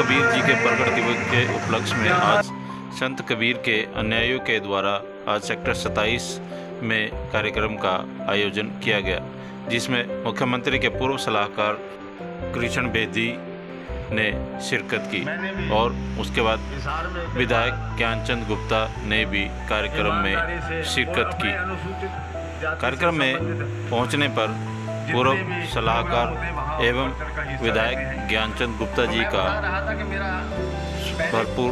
कबीर जी के प्रकट दिवस के उपलक्ष्य में आज संत कबीर के अनुयायियों के द्वारा आज सेक्टर 27 में कार्यक्रम का आयोजन किया गया, जिसमें मुख्यमंत्री के पूर्व सलाहकार कृष्ण बेदी ने शिरकत की और उसके बाद विधायक ज्ञानचंद गुप्ता ने भी कार्यक्रम में शिरकत की। कार्यक्रम में पहुंचने पर पूर्व सलाहकार एवं विधायक ज्ञानचंद गुप्ता जी का भरपूर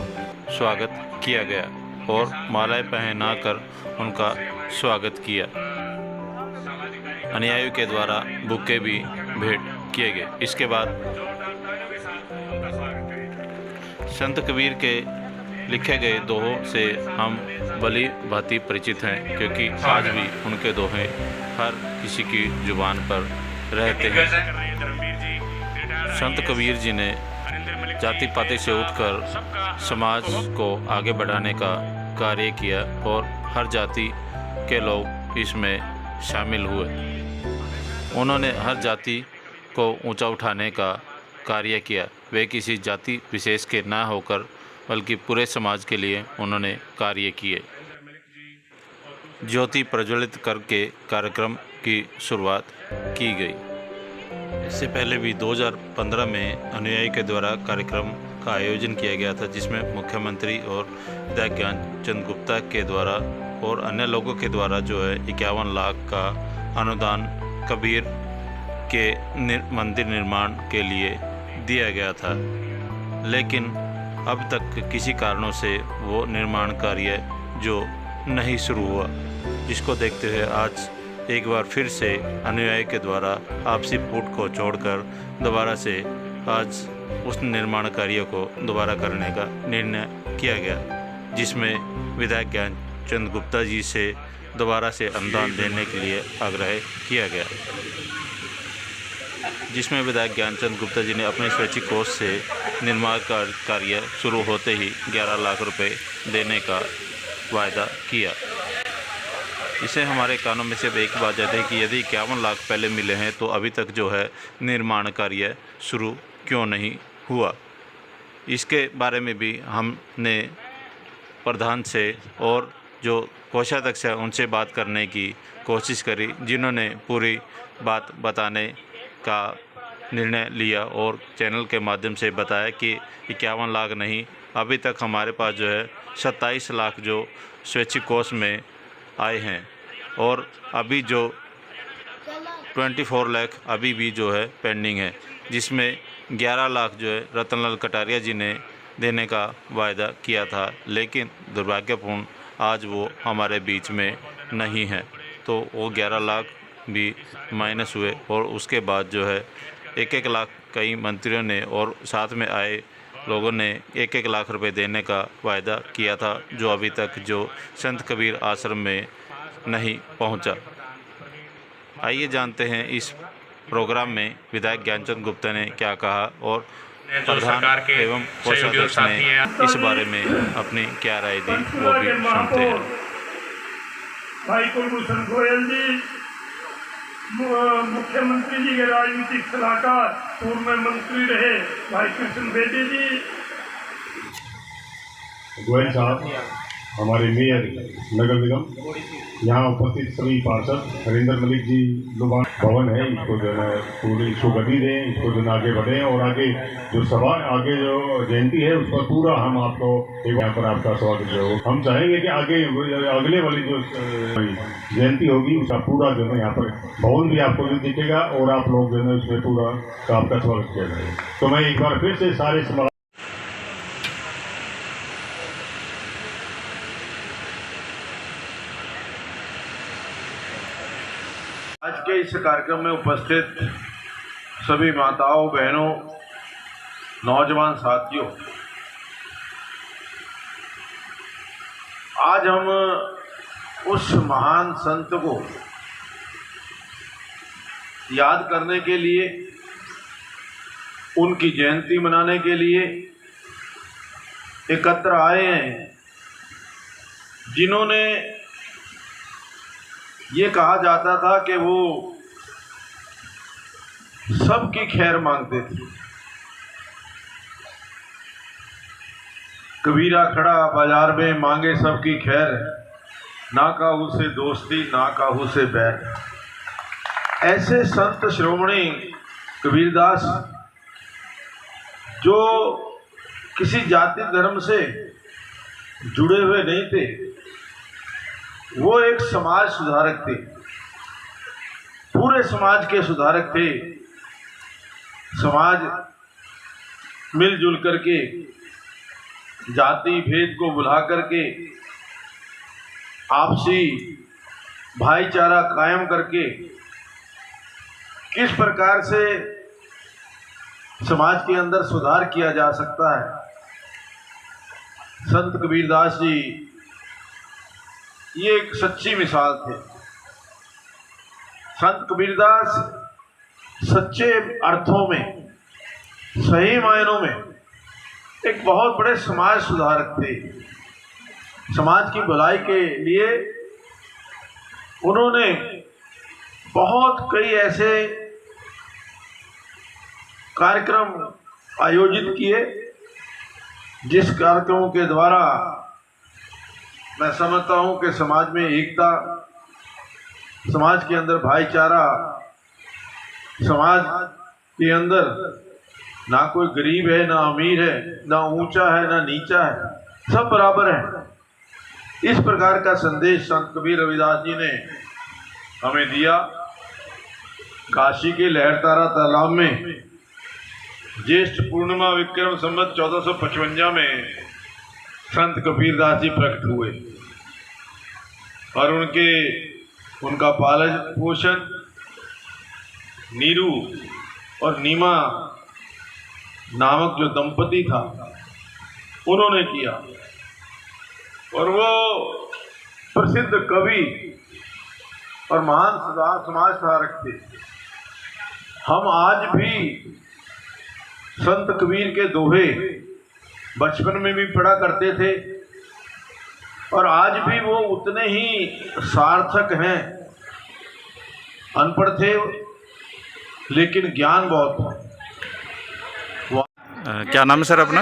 स्वागत किया गया और मालाएं पहनाकर उनका स्वागत किया। अनुयायियों के द्वारा बुके भी भेंट किए गए। इसके बाद संत कबीर के लिखे गए दोहों से हम भली भांति परिचित हैं, क्योंकि आज भी उनके दोहे हर किसी की जुबान पर रहते हैं। संत कबीर जी ने जाति पाति से उठकर समाज को आगे बढ़ाने का कार्य किया और हर जाति के लोग इसमें शामिल हुए। उन्होंने हर जाति को ऊंचा उठाने का कार्य किया। वे किसी जाति विशेष के ना होकर बल्कि पूरे समाज के लिए उन्होंने कार्य किए। ज्योति प्रज्वलित करके कार्यक्रम की शुरुआत की गई। इससे पहले भी 2015 में अनुयायी के द्वारा कार्यक्रम का आयोजन किया गया था, जिसमें मुख्यमंत्री और विधायक ज्ञानचंद गुप्ता के द्वारा और अन्य लोगों के द्वारा जो है 51 लाख का अनुदान कबीर के मंदिर निर्माण के लिए दिया गया था। लेकिन अब तक किसी कारणों से वो निर्माण कार्य जो नहीं शुरू हुआ, जिसको देखते हुए आज एक बार फिर से अनुयायी के द्वारा आपसी फूट को छोड़कर दोबारा से आज उस निर्माण कार्य को दोबारा करने का निर्णय किया गया, जिसमें विधायक ज्ञानचंद गुप्ता जी से दोबारा से अनुदान देने के लिए आग्रह किया गया, जिसमें विधायक ज्ञानचंद गुप्ता जी ने अपने स्वैच्छिक कोष से निर्माण कार्य शुरू होते ही 11 लाख रुपए देने का वायदा किया। इसे हमारे कानों में सिर्फ एक बात जाती है कि यदि 51 लाख पहले मिले हैं तो अभी तक जो है निर्माण कार्य शुरू क्यों नहीं हुआ। इसके बारे में भी हमने प्रधान से और जो कोषाध्यक्ष है उनसे बात करने की कोशिश करी, जिन्होंने पूरी बात बताने का निर्णय लिया और चैनल के माध्यम से बताया कि 51 लाख नहीं, अभी तक हमारे पास जो है 27 लाख जो स्वैच्छिक कोष में आए हैं और अभी जो 24 लाख अभी भी जो है पेंडिंग है, जिसमें 11 लाख जो है रतनलाल कटारिया जी ने देने का वायदा किया था, लेकिन दुर्भाग्यपूर्ण आज वो हमारे बीच में नहीं है। तो वो 11 लाख भी माइनस हुए और उसके बाद जो है 1-1 लाख कई मंत्रियों ने और साथ में आए लोगों ने 1-1 लाख रुपए देने का वायदा किया था, जो अभी तक जो संत कबीर आश्रम में नहीं पहुंचा। आइए जानते हैं इस प्रोग्राम में विधायक ज्ञानचंद गुप्ता ने क्या कहा और प्रधान एवं कोषाध्यक्ष ने इस बारे में अपनी क्या राय दी, वो भी सुनते हैं। भाई कुलभूषण गोयल जी, मुख्यमंत्री जी के राजनीतिक सलाहकार, पूर्व में मंत्री रहे भाई कृष्ण बेदी जी, गोयल साहब, हमारे मेयर नगर निगम, यहाँ उपस्थित सभी पार्षद, हरिंदर मलिक जी, लुबान भवन है, इसको जो है पूरी इसको गति दें, इसको जो आगे बढ़ें और आगे जो सभा आगे जो जयंती है उस पर पूरा हम आपको यहाँ पर आपका स्वागत जो हम चाहेंगे कि आगे अगले वाली जो जयंती होगी उसका पूरा जो है यहाँ पर भवन भी आपको जो दिखेगा और आप लोग जो है उसमें पूरा आपका स्वागत किया जाएगा। तो मैं एक बार फिर से सारे आज के इस कार्यक्रम में उपस्थित सभी माताओं, बहनों, नौजवान साथियों, आज हम उस महान संत को याद करने के लिए, उनकी जयंती मनाने के लिए एकत्र आए हैं, जिन्होंने ये कहा जाता था कि वो सबकी खैर मांगते थे। कबीरा खड़ा बाजार में मांगे सबकी खैर, ना काहू से दोस्ती ना काहू से बैर। ऐसे संत श्रोमणी कबीरदास जो किसी जाति धर्म से जुड़े हुए नहीं थे, वो एक समाज सुधारक थे, पूरे समाज के सुधारक थे। समाज मिलजुल करके जाति भेद को भुला करके आपसी भाईचारा कायम करके किस प्रकार से समाज के अंदर सुधार किया जा सकता है, संत कबीरदास जी ये एक सच्ची मिसाल थे। संत कबीरदास सच्चे अर्थों में, सही मायनों में एक बहुत बड़े समाज सुधारक थे। समाज की भलाई के लिए उन्होंने बहुत कई ऐसे कार्यक्रम आयोजित किए, जिस कार्यक्रमों के द्वारा मैं समझता हूँ कि समाज में एकता, समाज के अंदर भाईचारा, समाज के अंदर ना कोई गरीब है ना अमीर है, ना ऊंचा है ना नीचा है, सब बराबर हैं। इस प्रकार का संदेश संत कबीर रविदास जी ने हमें दिया। काशी के लहरतारा तालाब में ज्येष्ठ पूर्णिमा विक्रम संवत 1455 में संत कबीरदास जी प्रकट हुए और उनका पालन पोषण नीरू और नीमा नामक जो दंपति था उन्होंने किया। और वो प्रसिद्ध कवि और महान समाज सुधारक थे। हम आज भी संत कबीर के दोहे बचपन में भी पढ़ा करते थे और आज भी वो उतने ही सार्थक हैं। अनपढ़ थे लेकिन ज्ञान बहुत था। क्या नाम है सर अपना?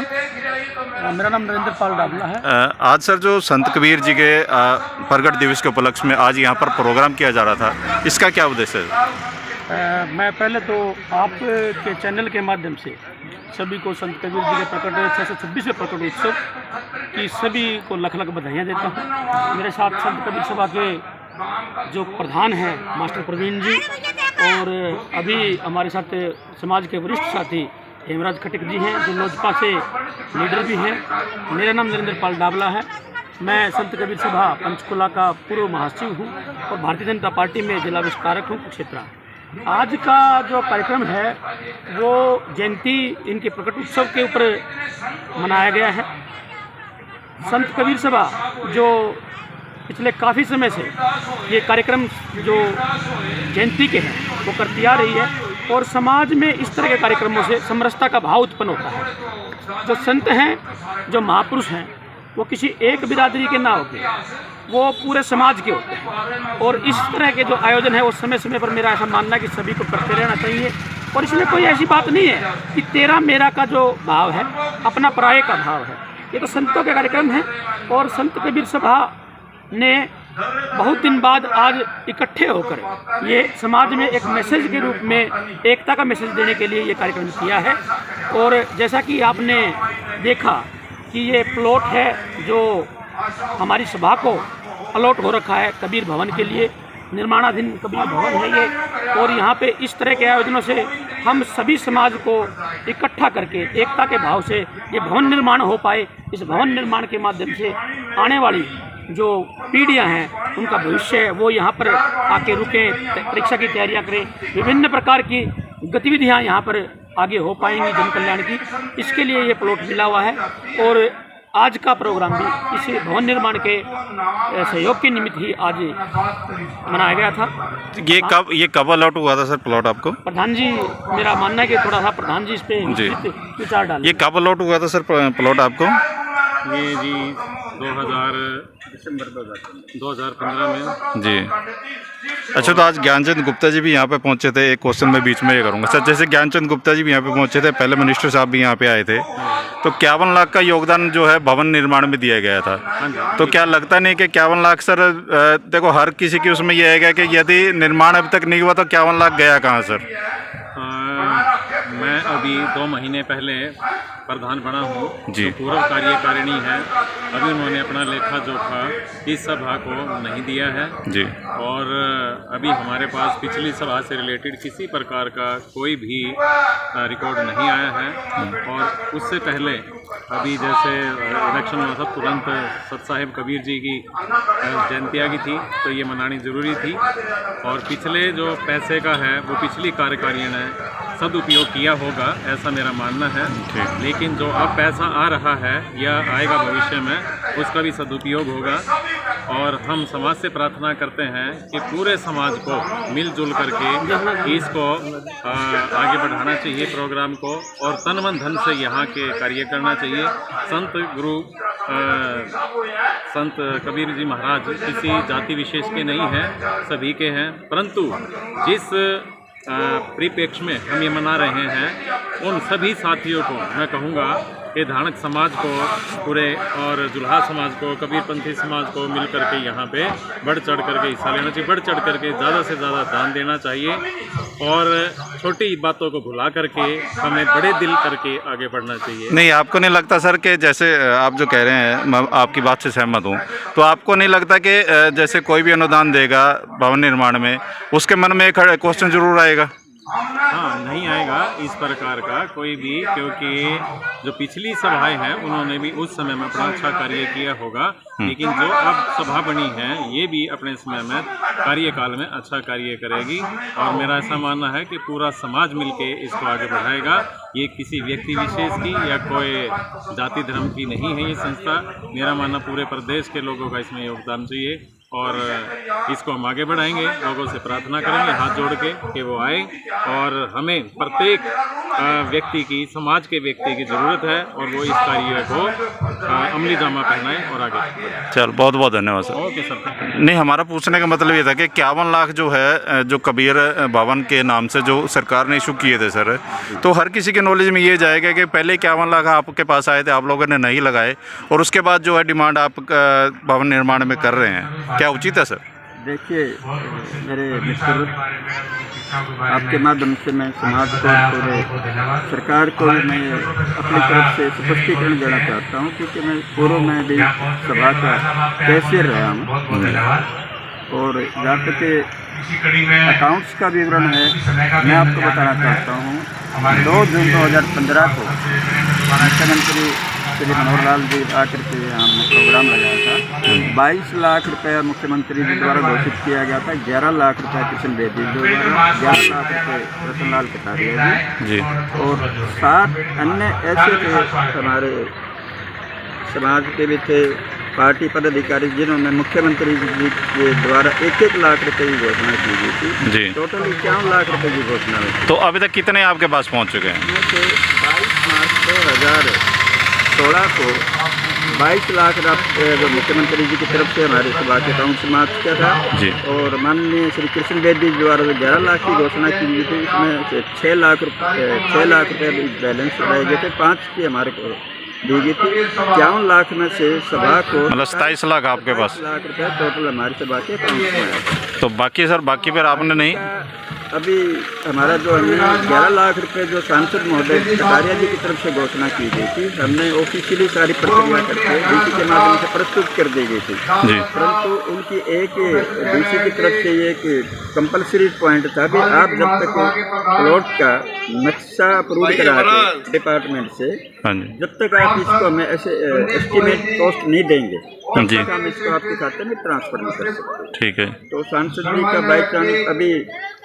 मेरा नाम नरेंद्र पाल डाबला है। आज सर जो संत कबीर जी के प्रगट दिवस के उपलक्ष्य में आज यहाँ पर प्रोग्राम किया जा रहा था, इसका क्या उद्देश्य है? मैं पहले तो आपके चैनल के माध्यम से सभी को संत कबीर जी के प्रकट 626वें प्रकट उत्सव की सभी को लख लख बधाइयाँ देता हूँ। मेरे साथ संत कबीर सभा के जो प्रधान हैं मास्टर प्रवीण जी, और अभी हमारे साथ समाज के वरिष्ठ साथी हेमराज खटिक जी हैं जो लोजपा से लीडर भी हैं। मेरा नाम नरेंद्र पाल डाबला है। मैं संत कबीर सभा पंचकुला का पूर्व महासचिव हूँ और भारतीय जनता पार्टी में जिला विस्तारक हूँ कुरुक्षेत्र। आज का जो कार्यक्रम है वो जयंती इनके प्रकट उत्सव के ऊपर मनाया गया है। संत कबीर सभा जो पिछले काफ़ी समय से ये कार्यक्रम जो जयंती के हैं वो करती आ रही है, और समाज में इस तरह के कार्यक्रमों से समरसता का भाव उत्पन्न होता है। जो संत हैं, जो महापुरुष हैं, वो किसी एक बिरादरी के ना होते, वो पूरे समाज के होते हैं। और इस तरह के जो आयोजन है वो समय समय पर मेरा ऐसा मानना है कि सभी को करते रहना चाहिए। और इसमें कोई ऐसी बात नहीं है कि तेरा मेरा का जो भाव है, अपना पराये का भाव है। ये तो संतों के कार्यक्रम है और संत कबीर सभा ने बहुत दिन बाद आज इकट्ठे होकर ये समाज में एक मैसेज के रूप में एकता का मैसेज देने के लिए ये कार्यक्रम किया है। और जैसा कि आपने देखा कि ये प्लॉट है जो हमारी सभा को अलॉट हो रखा है कबीर भवन के लिए, निर्माणाधीन कबीर भवन है ये। और यहाँ पे इस तरह के आयोजनों से हम सभी समाज को इकट्ठा करके एकता के भाव से ये भवन निर्माण हो पाए। इस भवन निर्माण के माध्यम से आने वाली जो पीढ़ियां हैं उनका भविष्य है वो यहाँ पर आके रुकें, परीक्षा की तैयारियां करें, विभिन्न प्रकार की गतिविधियां यहाँ पर आगे हो पाएंगी जन कल्याण की। इसके लिए ये प्लॉट मिला हुआ है। और आज का प्रोग्राम भी इस भवन निर्माण के सहयोग के निमित्त ही आज मनाया गया था। ये कब अलॉट हुआ था सर प्लॉट आपको? प्रधान जी, मेरा मानना है कि थोड़ा सा प्रधान जी इस पे विचार डालें। ये कब अलॉट हुआ था सर प्लॉट आपको? ये जी दिसंबर 2015 में। जी। अच्छा, तो आज ज्ञानचंद गुप्ता जी भी यहाँ पे पहुँचे थे। एक क्वेश्चन मैं बीच में ये करूँगा सर, जैसे ज्ञानचंद गुप्ता जी भी यहाँ पे पहुँचे थे, पहले मिनिस्टर साहब भी यहाँ पे आए थे, तो 51 लाख का योगदान जो है भवन निर्माण में दिया गया था। तो क्या लगता नहीं कि 51 लाख सर, देखो हर किसी की उसमें यह है कि यदि निर्माण अभी तक नहीं हुआ तो 51 लाख गया कहाँ सर? मैं अभी 2 महीने पहले प्रधान बना हूँ जी। जो पूर्व कार्यकारिणी है, अभी उन्होंने अपना लेखा जोखा इस सभा को नहीं दिया है जी। और अभी हमारे पास पिछली सभा से रिलेटेड किसी प्रकार का कोई भी रिकॉर्ड नहीं आया है। और उससे पहले अभी जैसे इलेक्शन हुआ था, तुरंत सत साहिब कबीर जी की जयंती आ गई थी, तो ये मनानी ज़रूरी थी। और पिछले जो पैसे का है वो पिछली कार्यकारिणी ने सदुपयोग किया होगा, ऐसा मेरा मानना है। लेकिन जो अब पैसा आ रहा है या आएगा भविष्य में, उसका भी सदुपयोग होगा। और हम समाज से प्रार्थना करते हैं कि पूरे समाज को मिलजुल करके इसको आगे बढ़ाना चाहिए प्रोग्राम को, और तन मन धन से यहाँ के कार्य करना चाहिए। संत गुरु संत कबीर जी महाराज किसी जाति विशेष के नहीं हैं, सभी के हैं। परंतु जिस परिप्रेक्ष्य में हम ये मना रहे हैं, उन सभी साथियों को मैं कहूँगा कि धानक समाज को पूरे और जुल्हा समाज को, कबीरपंथी समाज को मिल करके यहाँ पे बढ़ चढ़ करके हिस्सा लेना चाहिए, बढ़ चढ़ करके ज़्यादा से ज़्यादा दान देना चाहिए और छोटी बातों को भुला करके हमें बड़े दिल करके आगे बढ़ना चाहिए। नहीं, आपको नहीं लगता सर कि जैसे आप जो कह रहे हैं, मैं आपकी बात से सहमत हूँ, तो आपको नहीं लगता कि जैसे कोई भी अनुदान देगा भवन निर्माण में, उसके मन में एक क्वेश्चन जरूर आएगा? हाँ, नहीं आएगा इस प्रकार का कोई भी, क्योंकि जो पिछली सभाएं हैं उन्होंने भी उस समय में अपना अच्छा कार्य किया होगा। लेकिन जो अब सभा बनी है ये भी अपने समय में कार्यकाल में अच्छा कार्य करेगी। और मेरा ऐसा मानना है कि पूरा समाज मिलके इसको आगे बढ़ाएगा। ये किसी व्यक्ति विशेष की या कोई जाति धर्म की नहीं है ये संस्था। मेरा मानना पूरे प्रदेश के लोगों का इसमें योगदान चाहिए और इसको हम आगे बढ़ाएंगे। लोगों से प्रार्थना करेंगे हाथ जोड़ के कि वो आए, और हमें प्रत्येक व्यक्ति की, समाज के व्यक्ति की ज़रूरत है और वो इस कार्य को अमली जामा पहनाए और आगे। चल, बहुत बहुत धन्यवाद सर। Okay sir. नहीं, हमारा पूछने का मतलब ये था कि 51 लाख जो है, जो कबीर भवन के नाम से जो सरकार ने इशू किए थे सर, तो हर किसी के नॉलेज में ये जाएगा कि पहले 51 लाख आपके पास आए थे, आप लोगों ने नहीं लगाए, और उसके बाद जो है डिमांड आप भवन निर्माण में कर रहे हैं, क्या उचित है सर? देखिए मेरे मित्र, आपके माध्यम से मैं समाज को, पूरे सरकार को मैं अपनी तरफ से स्पष्टीकरण देना चाहता हूँ, क्योंकि मैं पूर्व में भी सभा का कैशियर रहा हूँ। और जहाँ तक अकाउंट्स का विवरण है, मैं आपको बताना चाहता हूँ, 2 जून 2015 को मुख्यमंत्री श्री मनोहर लाल जी आकर के यहाँ प्रोग्राम लगाया था। 22 लाख रुपये मुख्यमंत्री जी द्वारा घोषित किया गया था। 11 लाख रुपये कृष्ण बेदी जी द्वारा, 11 लाख रुपये रतनलाल कटारिया जी, और 7 अन्य ऐसे थे हमारे समाज के भी थे, पार्टी पदाधिकारी, जिन्होंने मुख्यमंत्री जी के द्वारा 1-1 लाख रुपये की घोषणा की गई थी जी। टोटल 51 लाख रुपये की घोषणा हुई थी। तो अभी तक कितने आपके पास पहुँच चुके हैं? 22 मार्च 2016 को 22 लाख जो मुख्यमंत्री जी की तरफ से हमारे सभा के अकाउंट से मार्च किया था जी। और माननीय श्री कृष्ण बेदी द्वारा 11 लाख की घोषणा की गई थी, इसमें 6 लाख रुपये बैलेंस रह गए थे, 5 की हमारे को दी गई थी। 51 लाख में से सभा को, मतलब 27 लाख आपके पास, 27 लाख रुपये टोटल हमारी सभा के अकाउंट में आया। तो बाकी सर, बाकी फिर आपने नहीं, अभी हमारा जो हमने 11 लाख रुपए जो सांसद महोदय कटारिया जी की तरफ से घोषणा की गई थी, हमने ऑफिशियली सारी प्रक्रिया करके डीसी के माध्यम से प्रस्तुत कर दी गई थी जी। परंतु उनकी एक डीसी की तरफ से ये एक कंपलसरी पॉइंट था कि आप जब तक प्लॉट का नक्शा अप्रूव करा के डिपार्टमेंट से, जब तक आप इसको हमें ऐसे एस्टीमेट कॉस्ट नहीं देंगे, तब तक हम इसको आपके खाते में ट्रांसफर नहीं कर सकते। ठीक है। तो सांसद जी का बाई चांस अभी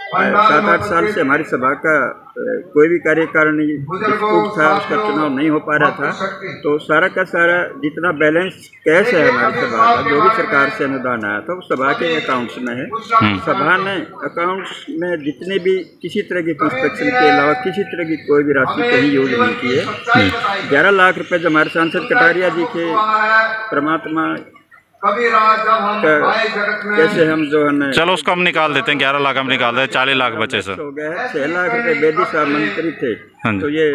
7-8 साल से हमारी सभा का कोई भी कार्यकारिणी डिस्प्यूट था, उसका चुनाव नहीं हो पा रहा था। तो सारा का सारा जितना बैलेंस कैश है हमारी सभा का, जो भी सरकार से अनुदान आया था वो सभा के अकाउंट्स में है। सभा ने अकाउंट्स में जितने भी किसी तरह की कंस्ट्रक्शन के अलावा किसी तरह की कोई भी राशि कहीं यूज नहीं की है। 11 लाख रुपए जो हमारे सांसद कटारिया जी के परमात्मा कैसे हम जो है चलो उसको हम निकाल देते हैं, 11 लाख हम निकाल देते हैं, 40 लाख बचे सर। हो गया है। 6 लाख रुपए बेदी साहब मंत्री थे, तो ये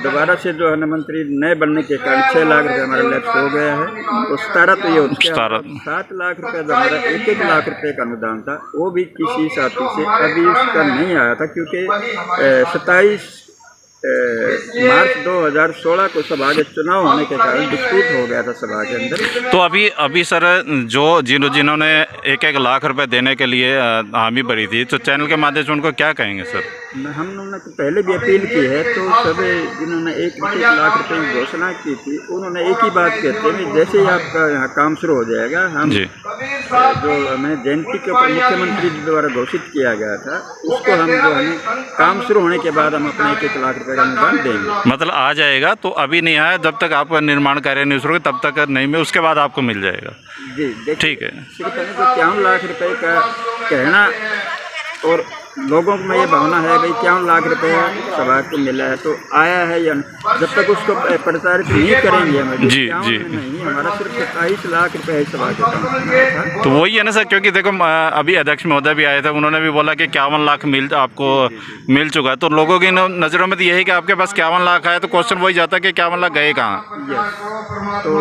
दोबारा से जो है ना मंत्री नए बनने के कारण 6 लाख रुपए हमारा लैप्स हो गया है। तो 17 तो ये हो गया। 7 लाख रुपए जो हमारा 1-1 लाख रुपए का अनुदान था वो भी किसी साथी से अभी उसका नहीं आया था, क्योंकि 27 मार्च 2016 को सभा के चुनाव होने के कारण डिस्प्यूट हो गया था सभा के अंदर। तो अभी सर जो जिन्होंने 1-1 लाख रुपए देने के लिए हामी भरी थी, तो चैनल के माध्यम से उनको क्या कहेंगे सर? हमने तो पहले भी अपील की है, तो सभी जिन्होंने 1-1 लाख रुपए की घोषणा की थी उन्होंने एक ही बात कहते हैं, जैसे ही आपका यहाँ काम शुरू हो जाएगा हम जो हमें जयंती के ऊपर मुख्यमंत्री जी द्वारा घोषित किया गया था उसको हम जो है काम शुरू होने के बाद हम अपना 1-1 लाख रुपए का अनुदान देंगे। मतलब आ जाएगा, तो अभी नहीं आया, जब तक आपका निर्माण कार्य नहीं शुरू तब तक नहीं मिले, उसके बाद आपको मिल जाएगा। जी ठीक है। सिर्फ 51 लाख रुपए का कहना और लोगों में ये भावना है भाई 51 लाख रुपए सभा को मिला है तो आया है या नहीं, जब तक उसको प्रचारित नहीं करेंगे हमें जी नहीं, हमारा सिर्फ 27 लाख रुपए है सभा के काम। तो वही है ना सर, क्योंकि देखो अभी अध्यक्ष महोदय भी आए थे, उन्होंने भी बोला कि 51 लाख आपको मिल चुका है। तो लोगों की नज़रों में तो यही कि आपके पास 51 लाख आया, तो क्वेश्चन वही जाता है कि 51 लाख गए कहाँ? तो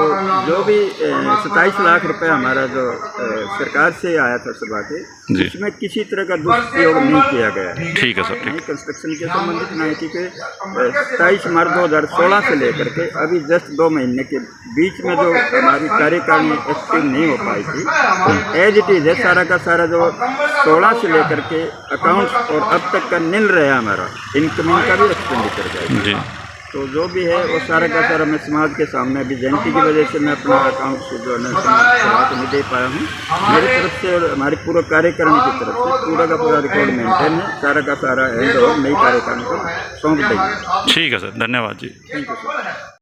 जो भी 27 लाख रुपए हमारा जो सरकार से आया था सभा के, उसमें किसी तरह का दुरुपयोग नहीं किया गया। ठीक है सर, ठीक। कंस्ट्रक्शन के संबंधित नहीं, क्योंकि 27 मार्च 2016 से लेकर के अभी जस्ट 2 महीने के बीच में जो हमारी कार्यकारिणी एक्टिव नहीं हो पाई थी, तो एज इट इज है सारा का सारा जो 16 से लेकर के अकाउंट्स और अब तक का निल रहा हमारा इनकमिंग का भी एक्सपेंडिचर जाएगा जी। तो जो भी है वो सारा का सारा मैं समाज के सामने अभी जयंती की वजह से मैं अपना अकाउंट से जो है समाज को नहीं दे पाया हूँ। मेरी तरफ से और हमारी पूरा कार्यकारिणी की तरफ से पूरा का पूरा रिकॉर्ड मेंटेन है, सारा का सारा हैंड ओवर नई कार्यकारिणी को सौंप देंगे। ठीक है सर, धन्यवाद जी। Thank you sir.